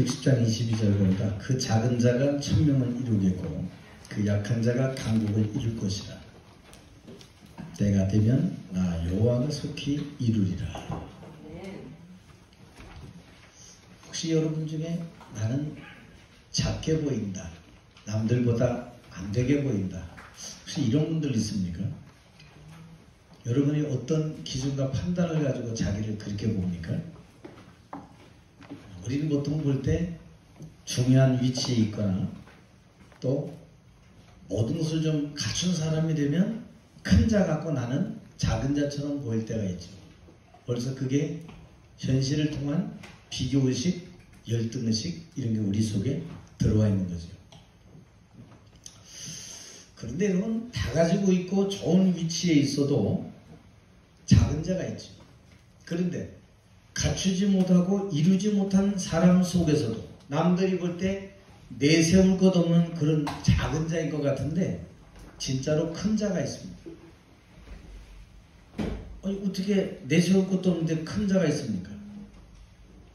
60장 22절 보니까 그 작은 자가 천명을 이루겠고 그 약한 자가 강국을 이룰 것이라. 때가 되면 나 여호와가 속히 이루리라. 혹시 여러분 중에 나는 작게 보인다, 남들보다 안 되게 보인다, 혹시 이런 분들 있습니까? 여러분이 어떤 기준과 판단을 가지고 자기를 그렇게 봅니까? 우리는 보통 볼 때 중요한 위치에 있거나 또 모든 것을 좀 갖춘 사람이 되면 큰 자 같고 나는 작은 자처럼 보일 때가 있죠. 벌써 그게 현실을 통한 비교의식, 열등의식 이런 게 우리 속에 들어와 있는 거죠. 그런데 여러분 다 가지고 있고 좋은 위치에 있어도 작은 자가 있죠. 그런데 갖추지 못하고 이루지 못한 사람 속에서도 남들이 볼 때 내세울 것 없는 그런 작은 자인 것 같은데 진짜로 큰 자가 있습니다. 아니 어떻게 내세울 것도 없는데 큰 자가 있습니까?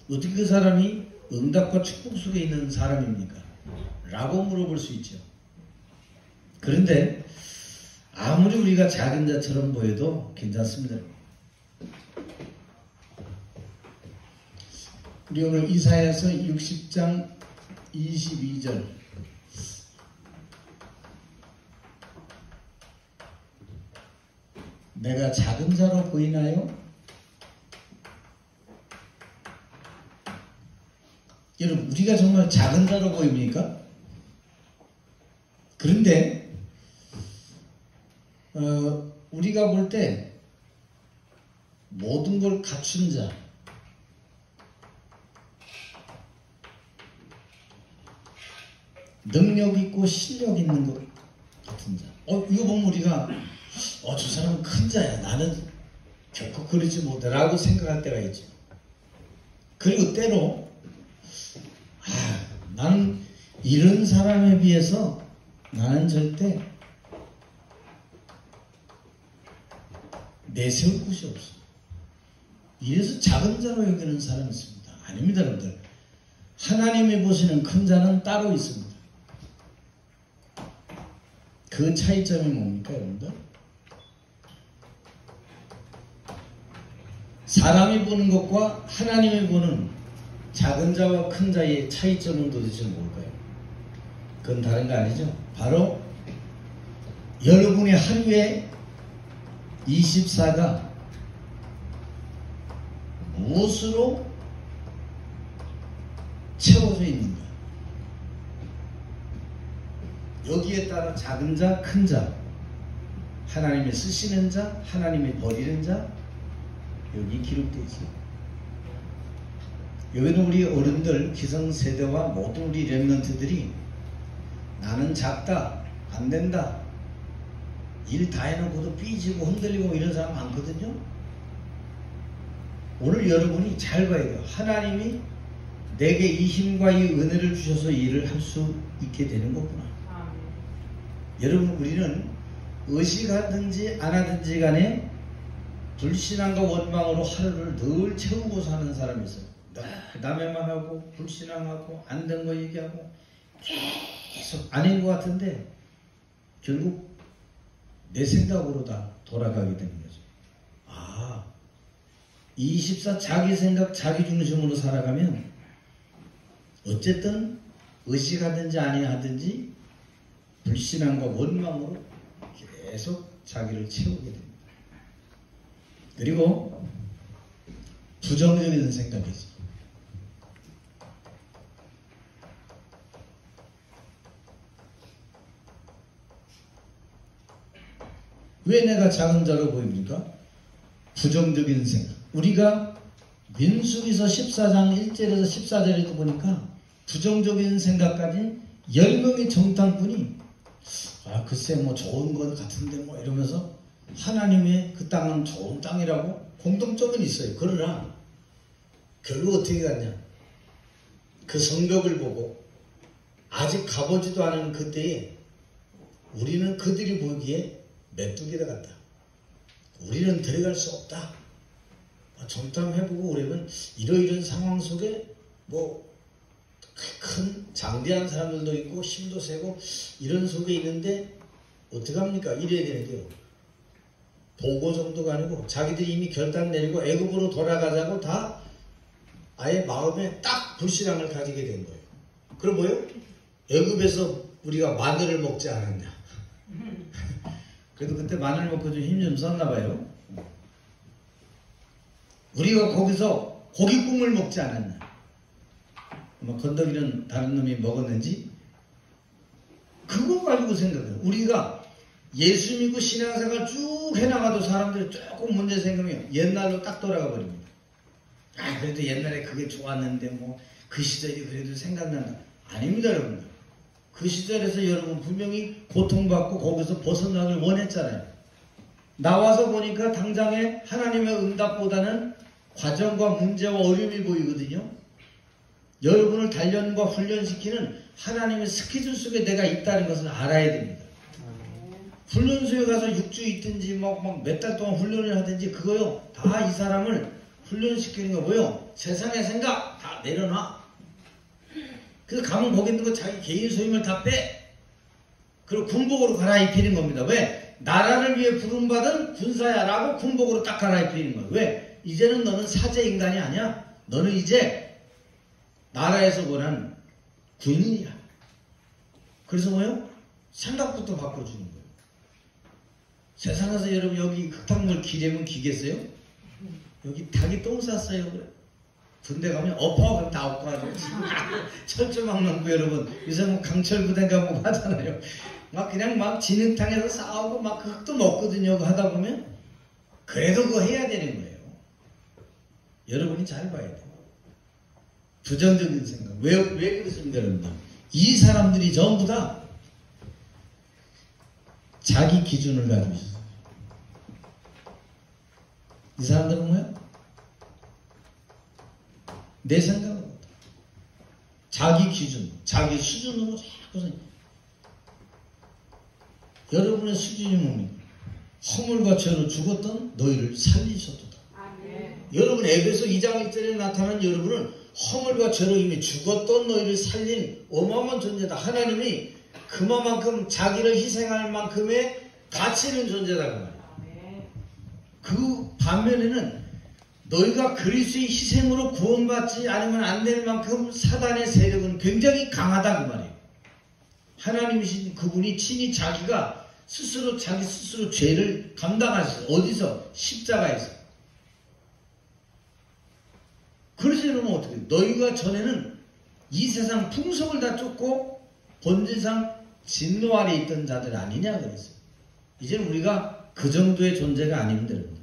어떻게 그 사람이 응답과 축복 속에 있는 사람입니까? 라고 물어볼 수 있죠. 그런데 아무리 우리가 작은 자처럼 보여도 괜찮습니다. 우리 오늘 이사야서 60장 22절 내가 작은 자로 보이나요? 여러분 우리가 정말 작은 자로 보입니까? 그런데 우리가 볼 때 모든 걸 갖춘 자, 능력 있고 실력 있는 것 같은 자. 이거 보면 우리가 저 사람은 큰 자야. 나는 결코 그러지 못해 라고 생각할 때가 있죠. 그리고 때로 나는 이런 사람에 비해서 나는 절대 내세울 곳이 없어. 이래서 작은 자로 여기는 사람이 있습니다. 아닙니다, 여러분들. 하나님이 보시는 큰 자는 따로 있습니다. 그 차이점이 뭡니까, 여러분들? 사람이 보는 것과 하나님이 보는 작은 자와 큰 자의 차이점은 도대체 뭘까요? 그건 다른 거 아니죠? 바로 여러분의 하루에 24가 무엇으로 채워져 있는가? 여기에 따라 작은 자, 큰 자, 하나님이 쓰시는 자, 하나님이 버리는 자, 여기 기록되어 있습니다. 여기는 우리 어른들, 기성세대와 모든 우리 렘넌트들이 나는 작다, 안 된다, 일 다 해놓고도 삐지고 흔들리고 이런 사람 많거든요. 오늘 여러분이 잘 봐야 돼요. 하나님이 내게 이 힘과 이 은혜를 주셔서 일을 할 수 있게 되는 거구나. 여러분 우리는 의식하든지 안 하든지 간에 불신앙과 원망으로 하루를 늘 채우고 사는 사람이 있어요. 남의 말하고 불신앙하고 안 된 거 얘기하고 계속 아닌 것 같은데 결국 내 생각으로 다 돌아가게 되는 거죠. 24 자기 생각 자기 중심으로 살아가면 어쨌든 의식하든지 아니하든지 불신앙과 원망으로 계속 자기를 채우게 됩니다. 그리고 부정적인 생각이죠. 왜 내가 작은 자로 보입니까? 부정적인 생각. 우리가 민수기서 14장 1절에서 14절에도 보니까 부정적인 생각까지 10명의 정탐꾼이 글쎄 뭐 좋은 것 같은데 뭐 이러면서 하나님의 그 땅은 좋은 땅이라고 공통점은 있어요. 그러나 결국 어떻게 갔냐? 그 성벽을 보고 아직 가보지도 않은 그때에 우리는 그들이 보기에 메뚜기다 같다. 우리는 들어갈 수 없다. 정탐해보고 그러면 이러이런 상황 속에 뭐 큰 장대한 사람들도 있고 힘도 세고 이런 속에 있는데 어떡합니까? 이래야 되는데요. 보고 정도가 아니고 자기들이 이미 결단 내리고 애굽으로 돌아가자고 다 아예 마음에 딱 불신앙을 가지게 된 거예요. 그럼 뭐예요? 애굽에서 우리가 마늘을 먹지 않았냐. 그래도 그때 마늘 먹고 좀 힘 좀 썼나 봐요. 우리가 거기서 고기국물 먹지 않았냐. 뭐 건더기는 다른 놈이 먹었는지 그거 가지고 생각해요. 우리가 예수 믿고 신앙생활 쭉 해나가도 사람들이 조금 문제 생기면 옛날로 딱 돌아가 버립니다. 아 그래도 옛날에 그게 좋았는데 뭐 그 시절이 그래도 생각난다. 아닙니다 여러분들. 그 시절에서 여러분 분명히 고통받고 거기서 벗어나길 원했잖아요. 나와서 보니까 당장에 하나님의 응답보다는 과정과 문제와 어려움이 보이거든요. 여러분을 단련과 훈련시키는 하나님의 스케줄 속에 내가 있다는 것을 알아야 됩니다. 훈련소에 가서 6주 있든지 막 몇 달 동안 훈련을 하든지 그거요. 다 이 사람을 훈련시키는 거 뭐요? 세상의 생각 다 내려놔. 그래서 가면 거기 있는 거 자기 개인 소임을 다 빼. 그리고 군복으로 갈아입히는 겁니다. 왜? 나라를 위해 부름받은 군사야 라고 군복으로 딱 갈아입히는 거예요. 왜? 이제는 너는 사제 인간이 아니야. 너는 이제 나라에서 원하는 군인이야. 그래서 뭐요? 생각부터 바꿔주는 거예요. 세상에서 여러분 여기 흙탕물 기대면 기겠어요? 여기 닭이 똥 쌌어요. 그래. 군대 가면 엎어 그럼 다 엎고 하죠. 철조망망부 여러분 요새 뭐 강철부대인가 뭐 하잖아요. 막 그냥 막 진흙탕에서 싸우고 막 그 흙도 먹거든요. 하다 보면 그래도 그거 해야 되는 거예요. 여러분이 잘 봐야 돼요. 부정적인 생각. 왜 그렇습니까 여러분들? 이 사람들이 전부 다 자기 기준을 가지고 있어요. 이 사람들은 뭐야? 내 생각은 자기 기준, 자기 수준으로 자꾸 여러분의 수준이 뭡니까? 허물과 죄로 죽었던 너희를 살리셨도다. 여러분 에베소 2장 1절에 나타난 여러분은 허물과 죄로 이미 죽었던 너희를 살린 어마어마한 존재다. 하나님이 그만큼 자기를 희생할 만큼의 가치 있는 존재다 그 말이에요. 그 반면에는 너희가 그리스도의 희생으로 구원받지 않으면 안 될 만큼 사단의 세력은 굉장히 강하다 그 말이에요. 하나님이신 그분이 친히 자기가 스스로 자기 스스로 죄를 감당하셨어요. 어디서? 십자가에서. 그래서 여러분 어떻게 해요? 너희가 전에는 이 세상 풍속을 다 쫓고 본질상 진노 아래 있던 자들 아니냐 그랬어요. 이제는 우리가 그 정도의 존재가 아닙니다. 여러분들.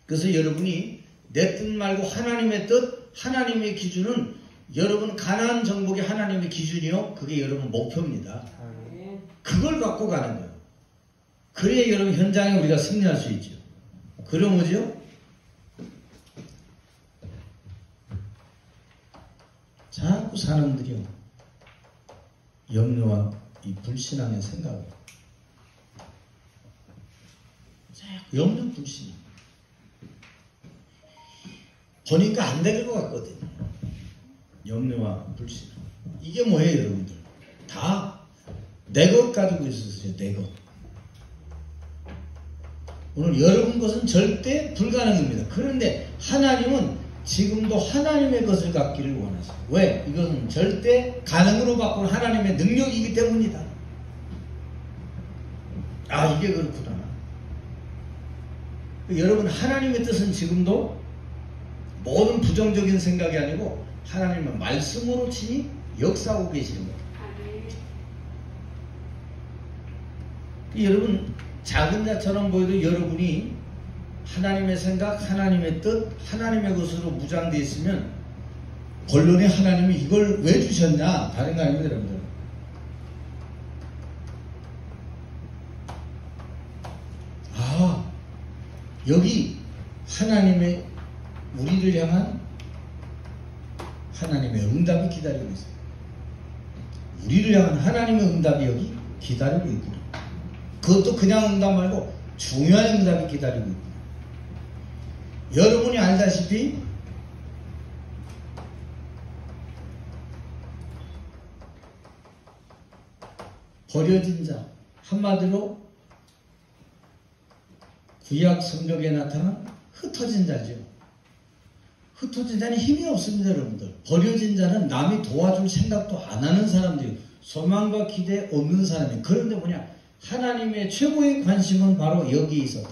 그래서 여러분이 내 뜻 말고 하나님의 뜻, 하나님의 기준은 여러분 가나안 정복이 하나님의 기준이요. 그게 여러분 목표입니다. 그걸 갖고 가는 거예요. 그래야 여러분 현장에 우리가 승리할 수 있죠. 그럼 뭐죠? 자꾸 사람들이요. 염려와 이 불신앙의 생각을 자꾸 염려 불신앙 보니까 안 될 것 같거든요. 염려와 불신앙 이게 뭐예요 여러분들? 다 내 것 가지고 있었어요. 내 것. 오늘 여러분 것은 절대 불가능입니다. 그런데 하나님은 지금도 하나님의 것을 갖기를 원하세요. 왜? 이것은 절대 가능으로 바꾼 하나님의 능력이기 때문이다. 아 이게 그렇구나. 여러분 하나님의 뜻은 지금도 모든 부정적인 생각이 아니고 하나님의 말씀으로 친히 역사하고 계시는 거예요. 여러분 작은 자처럼 보여도 여러분이 하나님의 생각, 하나님의 뜻, 하나님의 것으로 무장되어 있으면 본론에 하나님이 이걸 왜 주셨냐? 다른 거 아닙니다 여러분들. 아 여기 하나님의 우리를 향한 하나님의 응답이 기다리고 있어요. 우리를 향한 하나님의 응답이 여기 기다리고 있구나. 그것도 그냥 응답 말고 중요한 응답이 기다리고 있구나. 여러분이 알다시피 버려진 자, 한마디로 구약 성경에 나타난 흩어진 자죠. 흩어진 자는 힘이 없습니다, 여러분들. 버려진 자는 남이 도와줄 생각도 안 하는 사람들이에요. 소망과 기대 없는 사람이에요. 그런데 뭐냐? 하나님의 최고의 관심은 바로 여기에 있었다.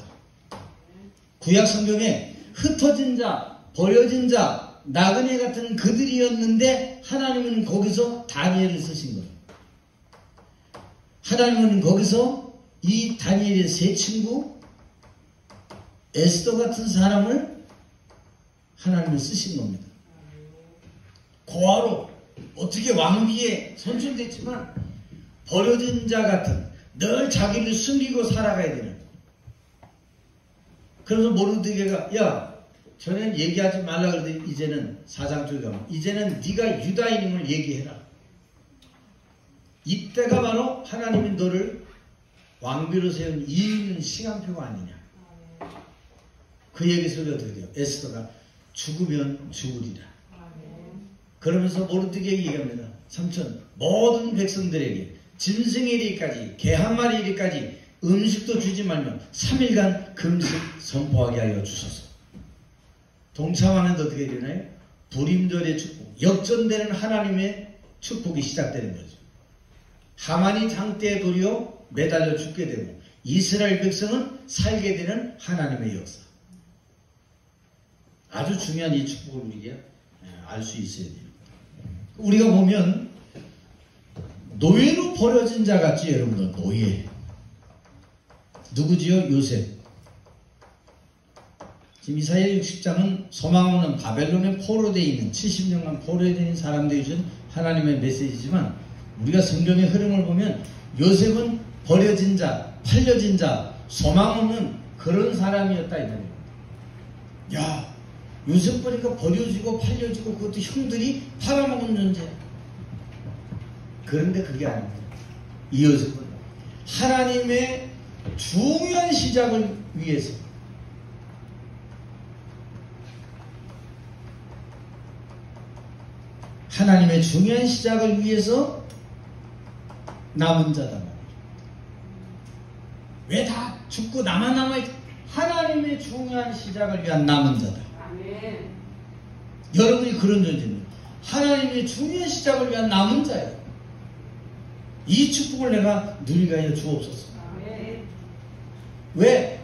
구약 성경에 흩어진 자, 버려진 자, 나그네 같은 그들이었는데 하나님은 거기서 다니엘을 쓰신 거예요. 하나님은 거기서 이 다니엘의 세 친구 에스더 같은 사람을 하나님을 쓰신 겁니다. 고아로 어떻게 왕비에 선출됐지만 버려진 자 같은 늘 자기를 숨기고 살아가야 되는. 그래서 모르드게가 야 전엔 얘기하지 말라 그러더니 이제는 사장 쪽에 가면 이제는 네가 유다인임을 얘기해라. 이때가 바로 하나님이 너를 왕비로 세운 이유는 시간표가 아니냐. 그 얘기 소리 어떻게 돼요? 에스더가 죽으면 죽으리라. 그러면서 모르드게에게 얘기합니다. 삼촌 모든 백성들에게 짐승의 일까지 개 한 마리 일까지 음식도 주지 말며 3일간 금식 선포하게 하여 주소서. 동참하면 어떻게 되나요? 불임절의 축복, 역전되는 하나님의 축복이 시작되는 거죠. 하만이 장대에 도리어 매달려 죽게 되고 이스라엘 백성은 살게 되는 하나님의 역사. 아주 중요한 이 축복을 우리가 알 수 있어야 돼요. 우리가 보면 노예로 버려진 자 같지 여러분들. 노예 누구지요? 요셉. 지금 이사야 60장은 소망 없는 바벨론에 포로되어 있는 70년간 포로되어 있는 사람들이 준 하나님의 메시지지만 우리가 성경의 흐름을 보면 요셉은 버려진 자, 팔려진 자, 소망 없는 그런 사람이었다 이 말이에요. 야, 요셉 보니까 버려지고 팔려지고 그것도 형들이 팔아먹은 존재야. 그런데 그게 아닙니다. 이 요셉은 하나님의 중요한 시작을 위해서 하나님의 중요한 시작을 위해서 남은 자다 말이에요. 왜 다 죽고 나만 남아있? 하나님의 중요한 시작을 위한 남은 자다. 아멘. 여러분이 그런 존재입니다. 하나님의 중요한 시작을 위한 남은 자예요. 이 축복을 내가 누리게 하여 주옵소서. 아멘. 왜?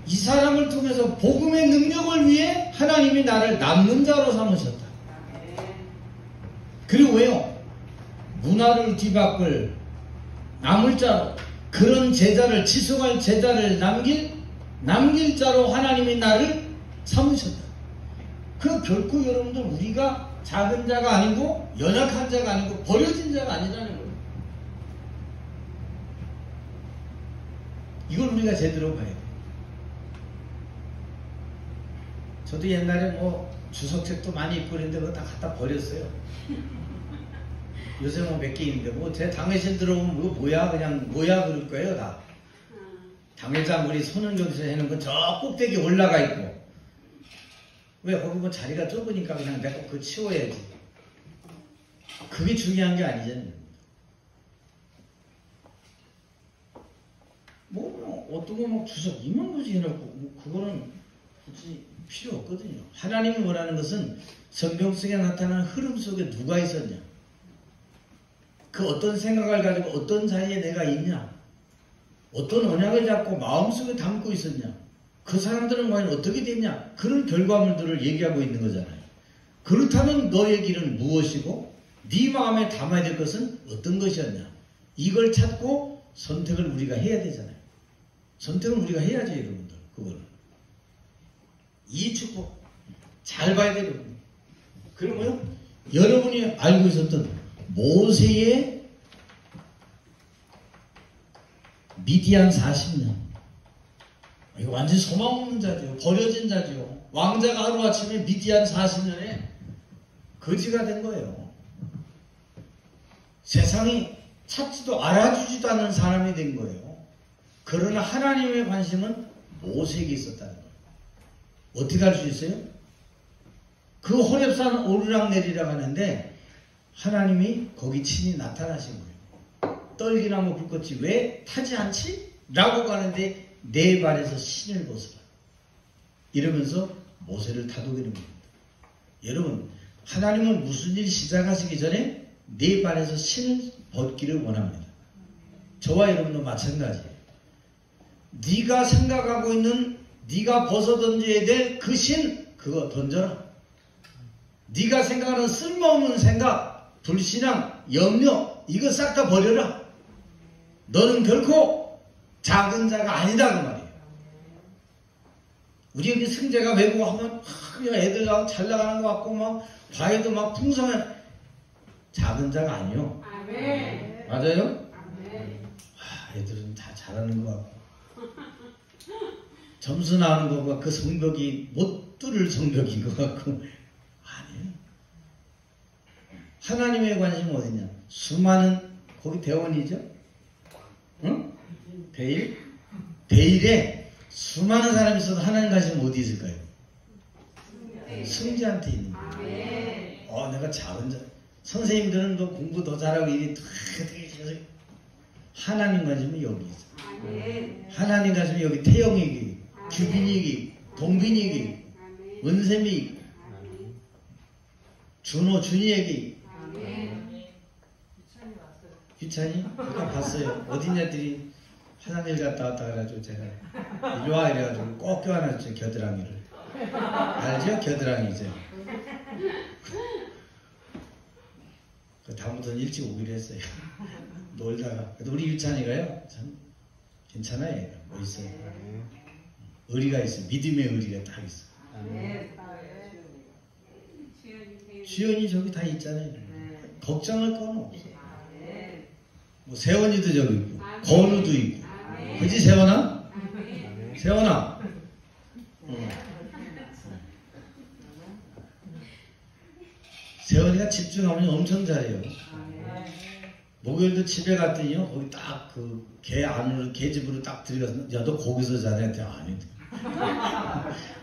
이 사람을 통해서 복음의 능력을 위해 하나님이 나를 남는 자로 삼으셨다. 아멘. 그리고 왜요? 문화를 뒤바꿀 남을 자로, 그런 제자를, 지속할 제자를 남길 자로 하나님이 나를 삼으셨다. 그 결코 여러분들 우리가 작은 자가 아니고 연약한 자가 아니고 버려진 자가 아니라는 거예요. 이걸 우리가 제대로 봐야 돼요. 저도 옛날에 뭐 주석책도 많이 읽고 그랬는데 그거 다 갖다 버렸어요. 요새 뭐 몇 개 있는데 뭐 제 당회실 들어오면 이거 뭐야 그냥 뭐야 그럴 거예요 다. 당회장 우리 손은경에서 해놓은 건 저 꼭대기 올라가 있고 왜 거기 뭐 자리가 좁으니까 그냥 내가 그거 치워야지. 그게 중요한 게 아니잖아요. 뭐 어떤 거 막 주석 이만큼씩 해놓고 뭐 그거는 굳이 필요 없거든요. 하나님이 원하는 것은 성경 속에 나타난 흐름 속에 누가 있었냐, 그 어떤 생각을 가지고 어떤 자리에 내가 있냐, 어떤 언약을 잡고 마음속에 담고 있었냐, 그 사람들은 과연 어떻게 됐냐, 그런 결과물들을 얘기하고 있는 거잖아요. 그렇다면 너의 길은 무엇이고 네 마음에 담아야 될 것은 어떤 것이었냐, 이걸 찾고 선택을 우리가 해야 되잖아요. 선택을 우리가 해야죠 여러분들. 그거는 이 축복 잘 봐야 돼요. 그러면 여러분이 알고 있었던 모세의 미디안 40년, 이거 완전히 소망 없는 자죠. 버려진 자죠. 왕자가 하루아침에 미디안 40년에 거지가 된 거예요. 세상이 찾지도 알아주지도 않는 사람이 된 거예요. 그러나 하나님의 관심은 모세에게 있었다는 거예요. 어떻게 할 수 있어요? 그 호렙산 오르락내리락 하는데 하나님이 거기 친히 나타나신 거예요. 떨기나무 불꽃이 왜 타지 않지? 라고 가는데 네 발에서 신을 벗으라. 이러면서 모세를 다독이는 겁니다. 여러분, 하나님은 무슨 일 시작하시기 전에 네 발에서 신을 벗기를 원합니다. 저와 여러분도 마찬가지예요. 네가 생각하고 있는 네가 벗어 던져야 될 그 신, 그거 던져라. 네가 생각하는 쓸모없는 생각, 불신앙, 염려, 이거 싹 다 버려라. 너는 결코 작은 자가 아니다 그 말이에요. 우리 여기 승재가 외국하면 그냥 애들하고 잘 나가는 것 같고 막 과외도 막 풍성해. 작은 자가 아니요. 아멘. 맞아요? 아멘. 애들은 다 잘하는 것 같고 점수 나오는 것과 그 성벽이 못 뚫을 성벽인 것 같고 아니에요. 하나님의 관심은 어디냐? 수많은 거기 대원이죠? 응? 베일? 베일에 수많은 사람이 있어도 하나님 관심은 어디 있을까요? 승자한테 있는 거예요. 내가 작은 자. 선생님들은 너 공부 더 잘하고 일이 되게 하나님 관심은 여기 있어. 하나님 관심은 여기 태영이기, 규빈이기, 동빈이기, 은샘이, 준호, 준이에게. 유찬이? 잠깐 봤어요. 어린애들이 화장실 갔다 왔다 그래가지고 제가 이리 와 이래가지고 꼭 껴안았죠. 겨드랑이를. 알죠? 겨드랑이죠. 다음부터는 일찍 오기로 했어요. 놀다가. 그래도 우리 유찬이가요, 참 괜찮아요. 얘가. 멋있어요. 의리가 있어요. 믿음의 의리가 딱 있어요. 주연이 저기 다 있잖아요. 걱정할 건 없어. 뭐 세원이도 저기 있고, 건우도 있고. 그지 세원아? 세원아. 세원이가 집중하면 엄청 잘해요. 목요일도 집에 갔더니요, 거기 딱 그 개 안으로, 개 집으로 딱 들어가서, 야, 너 거기서 자네? 아니.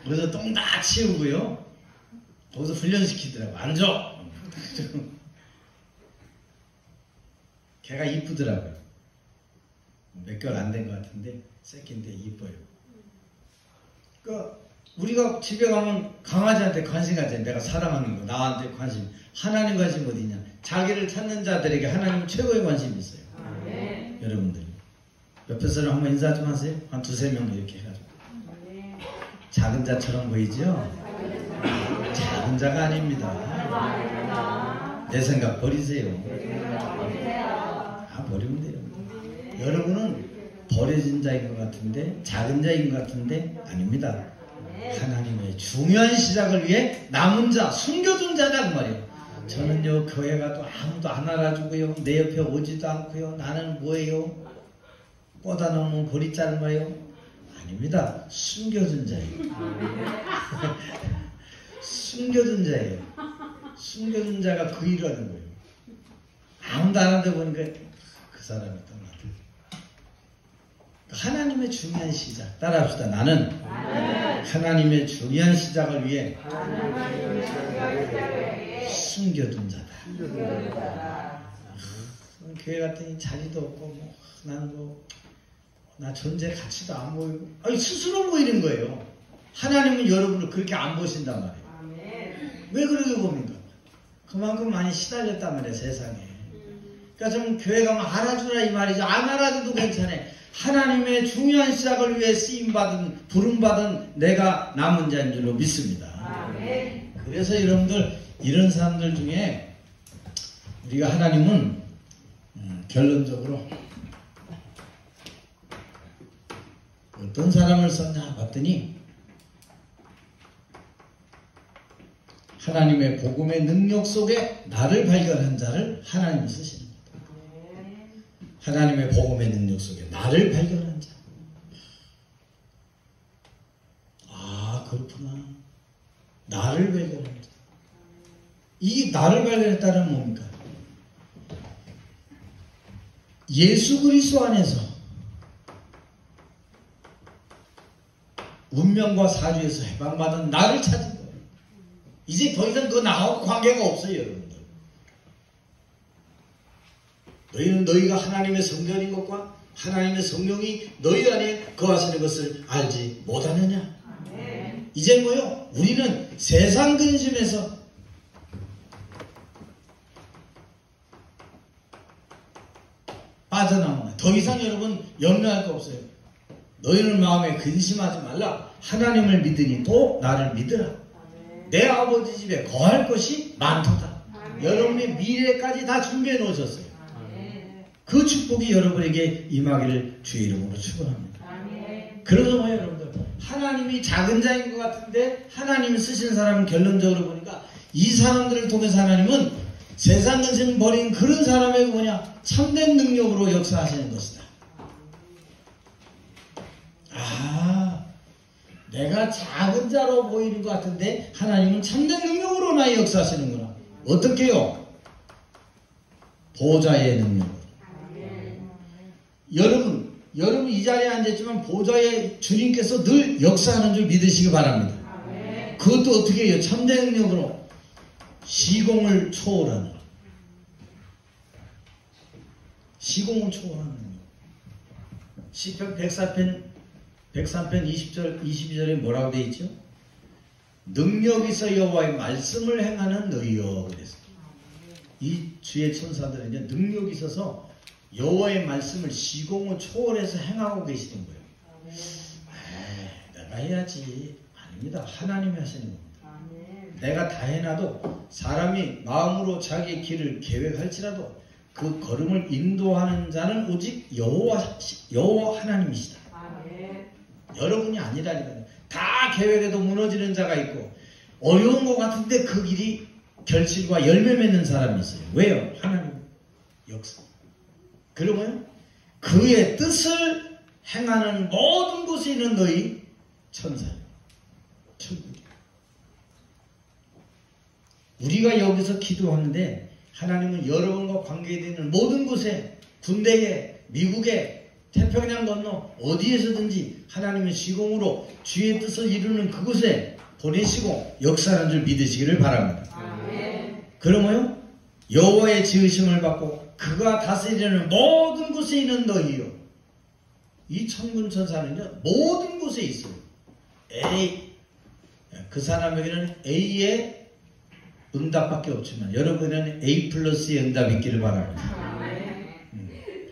그래서 똥 다 치우고요, 거기서 훈련시키더라고. 앉아! 개가 이쁘더라고요. 몇 개월 안 된 것 같은데, 새끼인데 이뻐요. 그러니까, 우리가 집에 가면 강아지한테 관심 가잖아요. 내가 사랑하는 거, 나한테 관심. 하나님 관심 어디냐? 자기를 찾는 자들에게 하나님은 최고의 관심이 있어요. 여러분들. 옆에 사람 한번 인사 좀 하세요. 한 두세 명 이렇게 해가지고. 작은 자처럼 보이죠? 작은 자가 아닙니다. 내 생각 버리세요. 버리면 돼요. 여러분은 버려진 자인 것 같은데, 작은 자인 것 같은데, 아닙니다. 하나님의 중요한 시작을 위해 남은 자, 숨겨둔 자다 그 말이에요. 저는요, 교회 가도 아무도 안 알아주고요, 내 옆에 오지도 않고요, 나는 뭐예요? 꽂아 놓으면 볼이 짧아요? 아닙니다. 숨겨둔 자예요. 숨겨둔 자예요. 숨겨둔 자가 그 일을 하는 거예요. 아무도 안 하다 보니까 그 사람이 또 하나님의 중요한 시작. 따라합시다. 나는 하나님의 중요한 시작을 위해 숨겨둔 자다. 교회 갔더니 자리도 없고 뭐 나는 뭐 나 존재 가치도 안 보이고 스스로 보이는 거예요. 하나님은 여러분을 그렇게 안 보신단 말이에요. 왜 그렇게 봅니까? 그만큼 많이 시달렸단 말이에요. 세상에. 그러니까 좀 교회 가면 알아주라 이 말이죠. 안 알아줘도 괜찮아요. 하나님의 중요한 시작을 위해 쓰임받은, 부름받은 내가 남은 자인 줄로 믿습니다. 그래서 여러분들, 이런 사람들 중에 우리가 하나님은 결론적으로 어떤 사람을 썼냐 봤더니 하나님의 복음의 능력 속에 나를 발견한 자를 하나님이 쓰시는 겁니다. 하나님의 복음의 능력 속에 나를 발견한 자. 아, 그렇구나. 나를 발견한 자. 이 나를 발견했다는 뭡니까? 예수 그리스도 안에서 운명과 사주에서 해방받은 나를 찾은 거예요. 이제 더 이상 그 나하고 관계가 없어요, 여러분들. 너희는 너희가 하나님의 성전인 것과 하나님의 성령이 너희 안에 거하시는 것을 알지 못하느냐. 이제 뭐요? 우리는 세상 근심에서 빠져나오나. 더 이상 여러분 염려할 거 없어요. 너희는 마음에 근심하지 말라. 하나님을 믿으니 또 나를 믿으라. 내 아버지 집에 거할 것이 많도다. 여러분의 미래까지 다 준비해 놓으셨어요. 그 축복이 여러분에게 임하기를 주의 이름으로 축원합니다. 그래서 뭐예요, 여러분들? 하나님이 작은 자인 것 같은데 하나님 쓰신 사람은 결론적으로 보니까 이 사람들을 통해서 하나님은 세상 근심 버린 그런 사람에게 뭐냐? 참된 능력으로 역사하시는 것이다. 아, 내가 작은 자로 보이는 것 같은데 하나님은 참된 능력으로 나의 역사하시는구나. 어떻게요? 보좌의 능력으로. 여러분 이 자리에 앉았지만 보좌의 주님께서 늘 역사하는 줄 믿으시기 바랍니다. 그것도 어떻게 해요? 참된 능력으로 시공을 초월하는, 시공을 초월하는 능력. 시편 103편 20절 22절에 뭐라고 되어 있죠? 능력 있어 여호와의 말씀을 행하는 너희여. 그래서 이 주의 천사들은 능력이 있어서 여호와의 말씀을 시공을 초월해서 행하고 계시는 거예요. 내가 해야지. 아닙니다. 하나님이 하시는 겁니다. 내가 다 해놔도 사람이 마음으로 자기의 길을 계획할지라도 그 걸음을 인도하는 자는 오직 여호와 하나님이시다. 여러분이 아니라니까요. 다 계획에도 무너지는 자가 있고 어려운 것 같은데 그 길이 결실과 열매 맺는 사람이 있어요. 왜요? 하나님 역사. 그러면 그의 뜻을 행하는 모든 곳에 있는 너희 천사예요. 천국이에요. 우리가 여기서 기도하는데 하나님은 여러분과 관계되는 모든 곳에, 군대에, 미국에, 태평양 건너 어디에서든지 하나님의 시공으로 주의 뜻을 이루는 그곳에 보내시고 역사하는 줄 믿으시기를 바랍니다. 그러면요, 여호와의 지으심을 받고 그가 다스리는 모든 곳에 있는 너희요. 이 천군 천사는요 모든 곳에 있어요. 그 사람에게는 A의 응답밖에 없지만 여러분에게는 A 플러스의 응답이 있기를 바랍니다.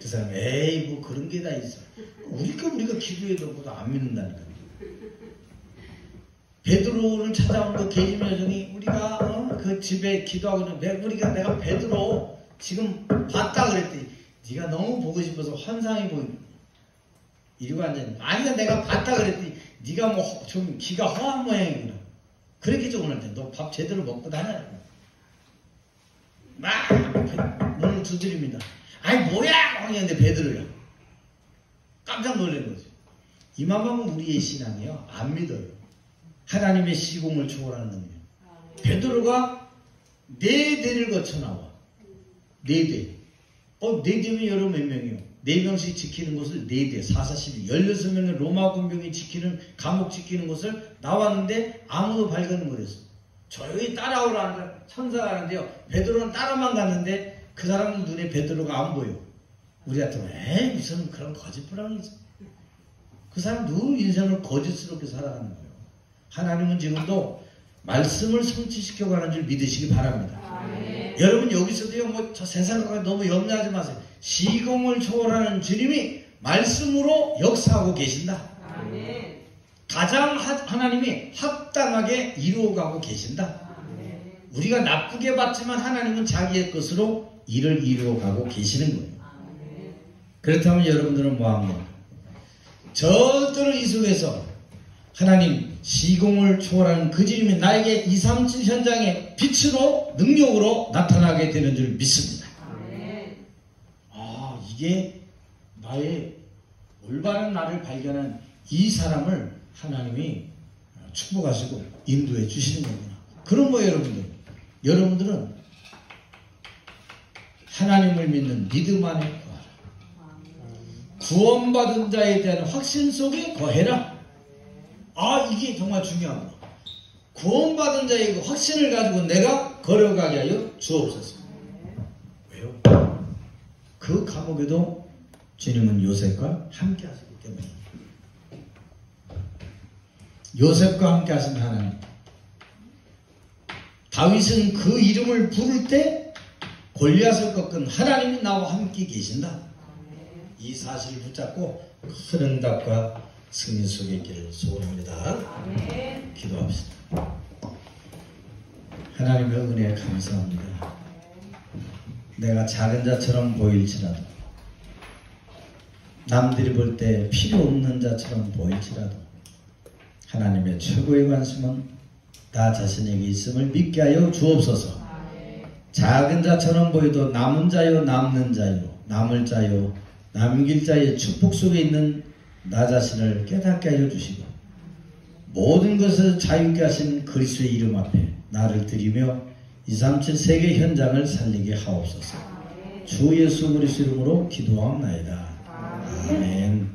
그 사람 에이 뭐 그런 게 다 있어. 우리가 기도해도 그것도 안 믿는다니까. 베드로를 찾아온 그 계집 여종이 우리가 그 집에 기도하고 있는데 내가 베드로 지금 봤다 그랬더니 네가 너무 보고 싶어서 환상이 보이는. 이리고 앉았니? 아니야 내가 봤다 그랬더니 네가 뭐 좀 기가 허한 모양이구나. 그렇게 좀 오늘 너 밥 제대로 먹고 다녀. 막 문을 두드립니다. 아니 뭐야 하는데 베드로야. 깜짝 놀란 거죠. 이만하면 우리의 신앙이요 안 믿어요. 하나님의 시공을 초월하는 능력. 베드로가 4대를 거쳐 나와. 4대. 4대면 여러분 몇 명이요? 4명씩 지키는 곳을 4대, 4, 16명의 로마 군병이 지키는, 감옥 지키는 곳을 나왔는데 아무도 발견을 못했어. 조용히 따라오라는 천사가 하는데요. 베드로는 따라만 갔는데 그 사람들 눈에 베드로가 안 보여. 우리 같으면 에이 무슨 그런 거짓부랑이 있어. 그 사람 늘 인생을 거짓스럽게 살아가는 거예요. 하나님은 지금도 말씀을 성취시켜가는 줄 믿으시기 바랍니다. 여러분 여기서도요 뭐 저 세상과 너무 염려하지 마세요. 시공을 초월하는 주님이 말씀으로 역사하고 계신다. 가장 하나님이 합당하게 이루어가고 계신다. 우리가 나쁘게 봤지만 하나님은 자기의 것으로 일을 이루어가고 계시는 거예요. 그렇다면 여러분들은 뭐합니까? 절대로 이 속에서 하나님 시공을 초월하는 그 주님이 나에게 2, 3층 현장에 빛으로 능력으로 나타나게 되는 줄 믿습니다. 아 이게 나의 올바른 나를 발견한 이 사람을 하나님이 축복하시고 인도해 주시는 거구나. 그런 거예요. 여러분들은 하나님을 믿는 믿음 안에 거하라. 구원받은 자에 대한 확신 속에 거해라. 아 이게 정말 중요한 거. 구원받은 자의 그 확신을 가지고 내가 걸어가게 하여 주옵소서. 왜요? 그 감옥에도 주님은 요셉과 함께 하시기 때문에 요셉과 함께 하신 하나님. 다윗은 그 이름을 부를 때 골리앗을 꺾은 하나님이 나와 함께 계신다. 이 사실을 붙잡고 큰 응답과 승리 속에 있기를 소원합니다. 기도합시다. 하나님의 은혜에 감사합니다. 내가 작은 자처럼 보일지라도, 남들이 볼 때 필요 없는 자처럼 보일지라도 하나님의 최고의 관심은 나 자신에게 있음을 믿게 하여 주옵소서. 작은 자처럼 보여도 남은 자요 남는 자요 남을 자요 남길 자의 축복 속에 있는 나 자신을 깨닫게 하여 주시고, 모든 것을 자유케 하신 그리스도의 이름 앞에 나를 드리며 237 세계 현장을 살리게 하옵소서. 주 예수 그리스도 이름으로 기도하옵나이다. 아멘.